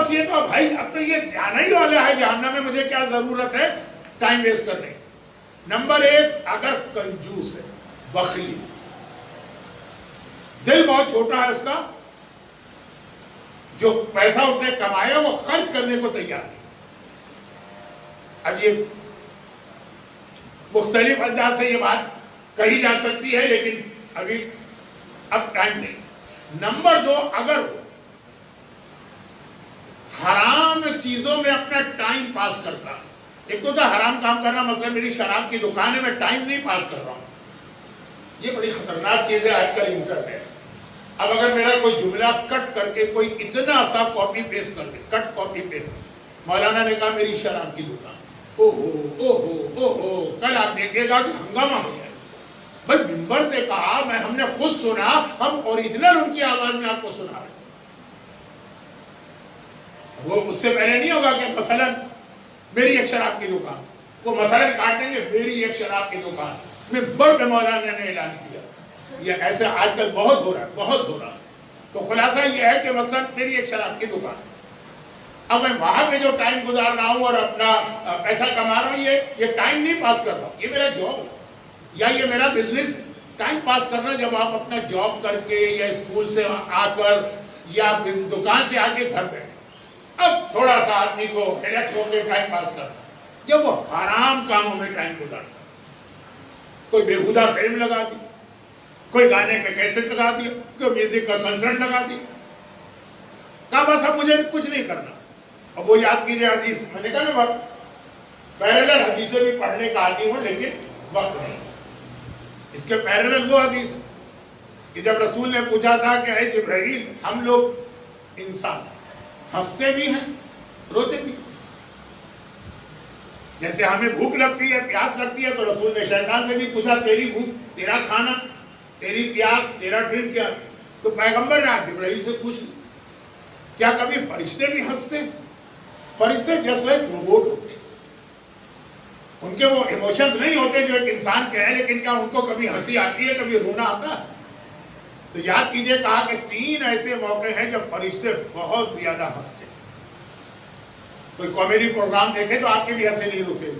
بس یہ تو بھائی اب تو یہ جانا ہی والا ہے جہنم میں، مجھے کیا ضرورت ہے ٹائم ویسٹ کرنے کی۔ نمبر ایک، اگر کنجوس ہے، بخیل، دل بہت چھوٹا ہے اس کا، جو پیسہ اس نے کمایا وہ خرچ کرنے کو تیار نہیں۔ اب یہ مختلف انداز سے یہ بات کہی جا سکتی ہے، لیکن ابھی اب ٹائم نہیں۔ نمبر دو، اگر حرام چیزوں میں اپنا ٹائم پاس کرتا، ایک تو تھا حرام کام کرنا، مثلا میری شراب کی دکان ہے، میں ٹائم نہیں پاس کر رہا ہوں، یہ بڑی خطرناک چیز ہے آج کل انٹرنیٹ۔ اب اگر میرا کوئی جملہ کٹ کر کے کوئی اتنا سا کاپی پیسٹ کر دے، کٹ کاپی پیسٹ، مولانا نے کہا میری شراب کی دکان، اوہو، کل آپ دیکھے گا کہ ہنگامہ ہو جائے۔ بھائی ممبر سے کہا، ہم نے خود سنا، ہم اوریجنل ان کی آواز میں آپ کو سنا رہے ہیں۔ وہ اس سے پہلے نہیں ہوگا کہ مثلا میری ایک شراب کی دکان، وہ مثلا کاٹ دیں گے میری ایک شراب کی دکان، ممبر پہ مولانا نے اعلان کیا۔ یہ ایسے آج کل بہت ہو رہا ہے، بہت ہو رہا ہے۔ تو خلاصہ یہ ہے کہ مثلا میری ایک شراب کی دکان، اب میں وہاں پہ جو ٹائم گزار رہا ہوں اور اپنا پیسہ کما رہا ہوں، یہ ٹائم نہیں پاس کر رہا ہوں، یہ میرا جاب ہے یا یہ میرا بزنس ہے۔ ٹائم پاس کرنا جب آپ اپنا جاب کر کے یا اسکول سے آ کر یا دکان سے آ کے گھر بیٹھے، اب تھوڑا سا آدمی کو ریلیکس ہو کے ٹائم پاس کرنا، جب وہ حرام کاموں میں ٹائم گزارتا، کوئی بےہودہ فلم لگا دی، کوئی گانے کا کیسٹ لگا دیا، کوئی میوزک کا کنسرٹ لگا دیا، کہا بس اب مجھے کچھ نہیں کرنا۔ اب وہ یاد کیجیے حدیث، میں نے کہا نا پیرالل حدیثیں بھی پڑھنے کا عادی ہوں لیکن وقت نہیں۔ اس کے پیرالل وہ حدیث کہ جب رسول نے پوچھا تھا کہ اے جبرائیل، ہم لوگ انسان ہنستے بھی ہیں روتے بھی، جیسے ہمیں بھوک لگتی ہے، پیاس لگتی ہے، تو رسول نے شیطان سے بھی پوچھا تیری بھوک، تیرا کھانا، تیری پیاس، تیرا ڈرنک کیا؟ تو پیغمبر نے جبرائیل سے پوچھ کیا کبھی فرشتے بھی ہنستے؟ فرشتے جیسے ایک روبوٹ ہوتے، ان کے وہ ایموشنز نہیں ہوتے جو ایک انسان کے ہیں، لیکن کیا ان کو کبھی ہنسی آتی ہے، کبھی رونا آتا ہے؟ تو یاد کیجئے، کہا کہ 3 ایسے موقع ہیں جب فرشتے بہت زیادہ ہنستے۔ کوئی کامیڈی پروگرام دیکھے تو آپ کے بھی ہنسی نہیں رکے۔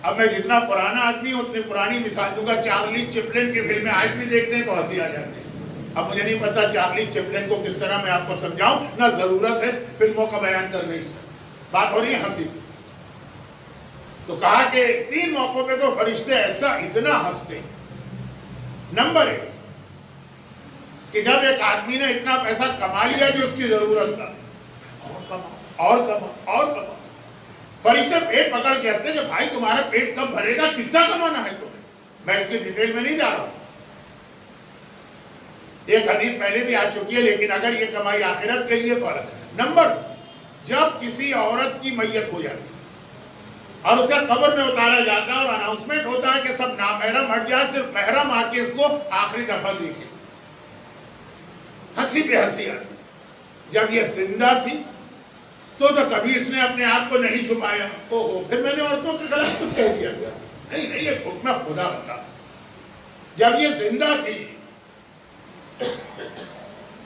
اب میں جتنا پرانا آدمی ہوں اتنی پرانی مثال دوں گا، چارلی چپلن کی فلمیں آج بھی دیکھتے ہیں تو ہنسی آ جاتی ہے۔ اب مجھے نہیں پتا چارلی چپلن کو کس طرح میں آپ کو سمجھاؤں، نہ ضرورت ہے فلموں کا بیان کرنے کی، بات ہو رہی ہے ہنسی۔ تو کہا کہ 3 موقعوں پہ تو فرشتے ایسا اتنا ہنستے۔ نمبر 1 کہ جب ایک آدمی نے اتنا پیسہ کما لیا جو اس کی ضرورت تھا، اور کما، فرشتے پیٹ پکڑ کے ہنستے کہ بھائی تمہارا پیٹ کب بھرے گا، کتنا کمانا ہے تمہیں؟ میں اس کی ڈیٹیل میں نہیں جا رہا ہوں، ایک حدیث پہلے بھی آ چکی ہے، لیکن اگر یہ کمائی آخرت کے لیے تو الگ ہے۔ نمبر، جب کسی عورت کی میت ہو جاتی اور اسے قبر میں اتارا جاتا ہے اور اناؤنسمنٹ ہوتا ہے کہ سب نامحرم ہٹ جائے، صرف محرم آ کے اس کو آخری دفعہ دیکھے، ہنسی پہ ہنسی آتی۔ جب یہ زندہ تھی تو کبھی اس نے اپنے آپ کو نہیں چھپایا، پھر میں نے عورتوں کے خلاف کچھ کہہ دیا گیا، نہیں یہ حکم خدا بتا۔ جب یہ زندہ تھی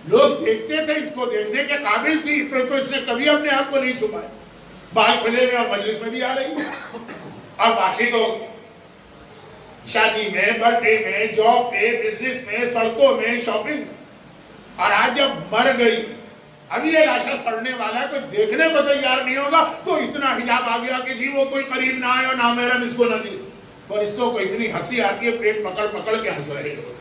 لوگ دیکھتے تھے، اس کو دیکھنے کے قابل تھی، تو اس نے کبھی اپنے آپ کو نہیں چھپایا، بال کھلے میں اور مجلس میں بھی آ رہی، اور باقی تو شادی میں، برتھ ڈے میں، جاب پہ، بزنس میں، سڑکوں میں، شاپنگ میں۔ اور آج جب مر گئی، ابھی یہ لاشا سڑنے والا ہے، کوئی دیکھنے کو تیار نہیں ہوگا، تو اتنا حجاب آ گیا کہ جی وہ کوئی قریب نہ آئے اور نامحرم اس کو نہ دے۔ فرشتوں کو اتنی ہنسی آتی ہے، پیٹ پکڑ پکڑ کے ہنس رہے ہو۔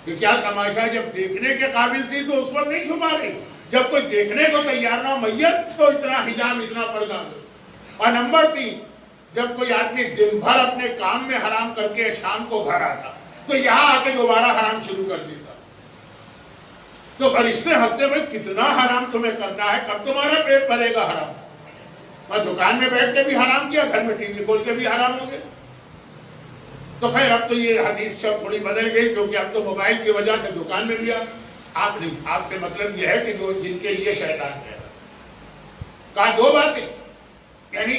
یہ کیا تماشا ہے، جب دیکھنے کے قابل تھی تو اس وقت نہیں چھپا رہی، جب کوئی دیکھنے کو تیار نہ ہو میت تو اتنا حجاب، اتنا پردہ دو۔ اور نمبر 3، جب کوئی آدمی دن بھر اپنے کام میں حرام کر کے شام کو گھر آتا تو یہاں آ کے دوبارہ حرام شروع کر دیتا، تو فرشتے ہنستے بھائی کتنا حرام تمہیں کرنا ہے، کب تمہارا پیٹ بھرے گا حرام؟ میں دکان میں بیٹھ کے بھی حرام کیا، گھر میں ٹی وی کھول کے بھی حرام ہو گئے۔ تو خیر اب تو یہ حدیث تھوڑی بدل گئی، کیونکہ اب تو موبائل کی وجہ سے دکان میں بھی آپ نہیں، آپ سے مطلب یہ ہے کہ جو جن کے لیے شیطان کہہ رہا۔ کہا 2 باتیں، یعنی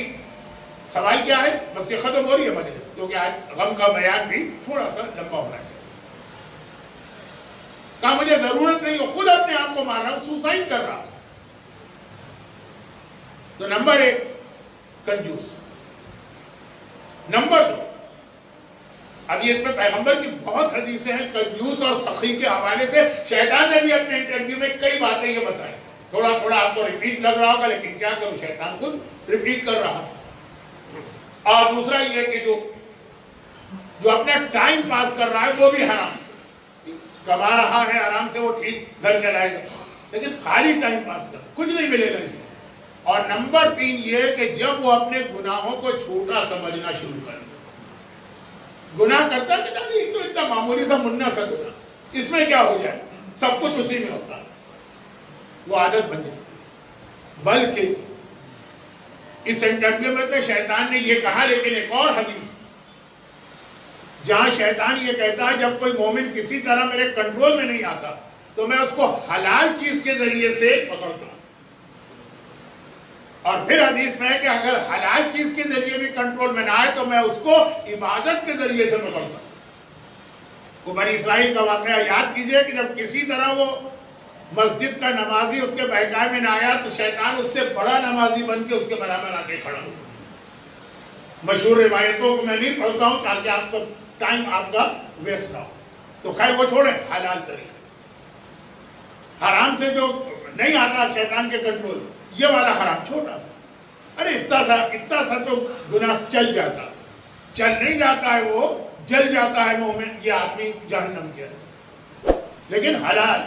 سوال کیا ہے، بس یہ ختم ہو رہی ہے مجلس، کیونکہ آج غم کا بیان بھی تھوڑا سا لمبا ہونا چاہیے۔ کہا مجھے ضرورت نہیں ہو، خود اپنے آپ کو مار رہا ہوں، سوسائڈ کر رہا ہوں، تو نمبر 1 کنجوس. نمبر 2 اب یہ اس میں پیغمبر کی بہت حدیثیں ہیں کنجوس اور سخی کے حوالے سے. شیطان نے بھی اپنے انٹرویو میں کئی باتیں یہ بتائی. تھوڑا تھوڑا آپ کو ریپیٹ لگ رہا ہوگا لیکن کیا کروں شیطان خود ریپیٹ کر رہا. اور دوسرا یہ کہ جو اپنے ٹائم پاس کر رہا ہے وہ بھی حرام کما رہا ہے آرام سے, وہ ٹھیک گھر چلائے گا لیکن خالی ٹائم پاس کر کچھ نہیں ملے گا اسے. اور نمبر 3 یہ کہ جب وہ اپنے گناہوں کو چھوٹا سمجھنا شروع کر دے. گناہ کرتا کہ نہیں تو اتنا معمولی سا منا سا گناہ, اس میں کیا ہو جائے, سب کچھ اسی میں ہوتا ہے, وہ عادت بن جائے. بلکہ اس انٹرویو میں تو شیطان نے یہ کہا, لیکن ایک اور حدیث جہاں شیطان یہ کہتا ہے جب کوئی مومن کسی طرح میرے کنٹرول میں نہیں آتا تو میں اس کو حلال چیز کے ذریعے سے پکڑتا ہوں. اور پھر حدیث میں ہے کہ اگر حلال چیز کے ذریعے بھی کنٹرول میں نہ آئے تو میں اس کو عبادت کے ذریعے سے پکڑتا ہوں. وہ بنی اسرائیل کا واقعہ یاد کیجئے کہ جب کسی طرح وہ مسجد کا نمازی اس کے بہکائے میں نہ آیا تو شیطان اس سے بڑا نمازی بن کے اس کے برابر آ کے کھڑا ہوا. مشہور روایتوں کو میں نہیں پڑھتا ہوں تاکہ آپ کو ٹائم آپ کا ویسٹ نہ ہو. تو خیر وہ چھوڑیں, حلال طریقے. حرام سے جو نہیں آتا شیطان کے کنٹرول, یہ والا حرام چھوٹا سا, ارے اتنا سا تو گناہ چل جاتا, چل نہیں جاتا ہے وہ جل جاتا ہے مومن, یہ آدمی جہنم کے. لیکن حلال